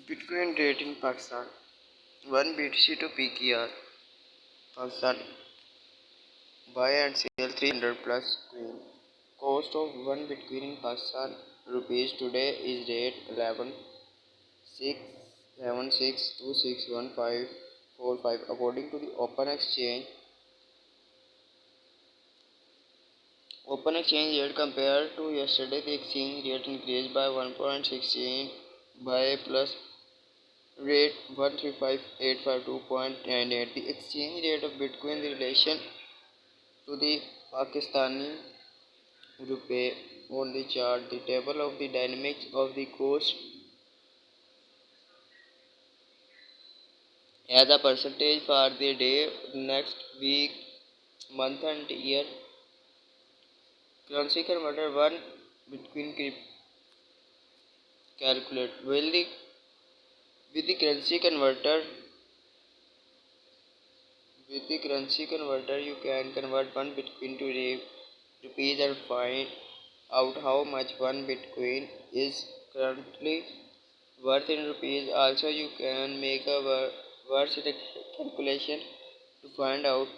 Bitcoin rate in Pakistan. 1 BTC to PKR. Pakistan. Buy and sell 300 plus Bitcoin. Cost of 1 Bitcoin in Pakistan rupees today is rate 11,676,261545 according to the Open Exchange. Open exchange rate compared to yesterday, the exchange rate increased by 1.16 by plus rate 135852.98. The exchange rate of Bitcoin in relation to the Pakistani rupee on the chart. The table of the dynamics of the cost as a percentage for the day, next week, month and year. Currency converter 1 Bitcoin calculate. With the currency converter you can convert 1 Bitcoin to rupees and find out how much 1 Bitcoin is currently worth in rupees. Also, you can make a worth calculation to find out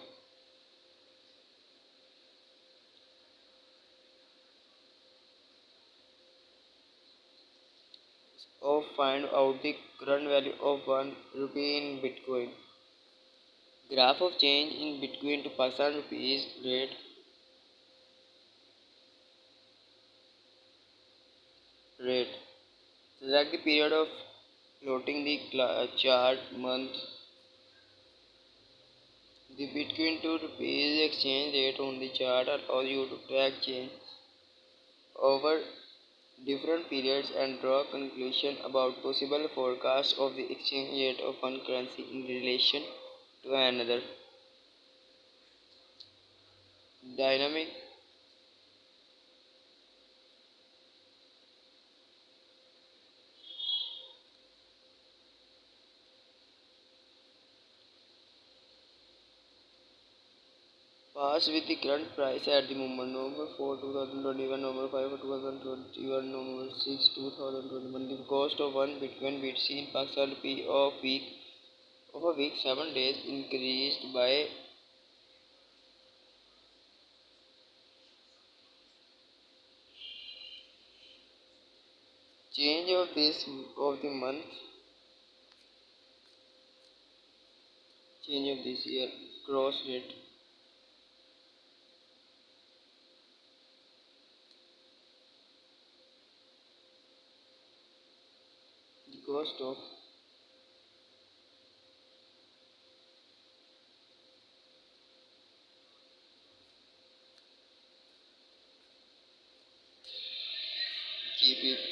the current value of 1 rupee in Bitcoin. Graph of change in Bitcoin to Pakistan rupees rate. Select the period of plotting the chart month. The Bitcoin to rupees exchange rate on the chart allows you to track change over different periods and draw conclusion about possible forecasts of the exchange rate of one currency in relation to another. Dynamic pass with the current price at the moment November 4 2021, November 5 2021, November 6 2021. The cost of one Bitcoin BTC in Pakistan rupee of a week 7 days increased by change of the month, change of this year, cross rate. The cost of GBP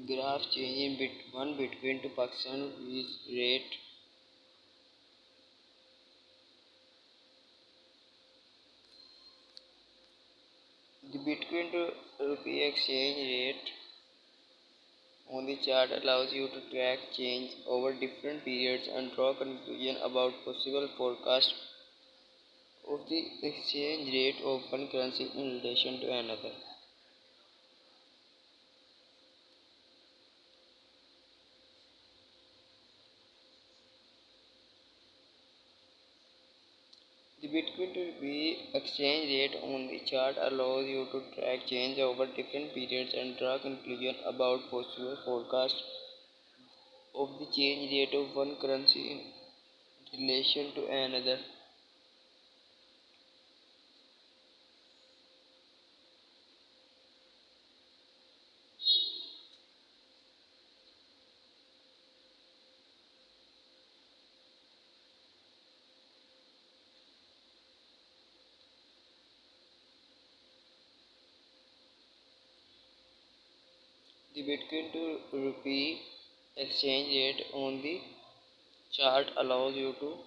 graph change in 1 Bitcoin to Pakistan rupees rate. The Bitcoin to rupee exchange rate on the chart allows you to track change over different periods and draw conclusion about possible forecast of the exchange rate of one currency in relation to another. The Bitcoin to rupee exchange rate on the chart allows you to track change over different periods and draw conclusion about possible forecast of the change rate of one currency in relation to another. The Bitcoin to rupee exchange rate on the chart allows you to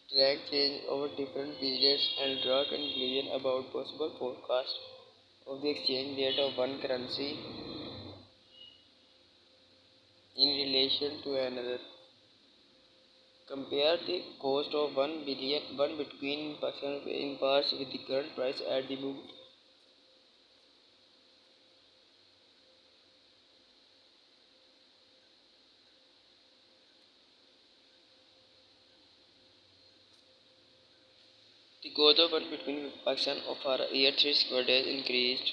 track change over different periods and draw conclusion about possible forecast of the exchange rate of one currency in relation to another. Compare the cost of 1 Bitcoin in Pakistan in parts with the current price at the moment. The growth of between Pakistan of our year 3 squad has increased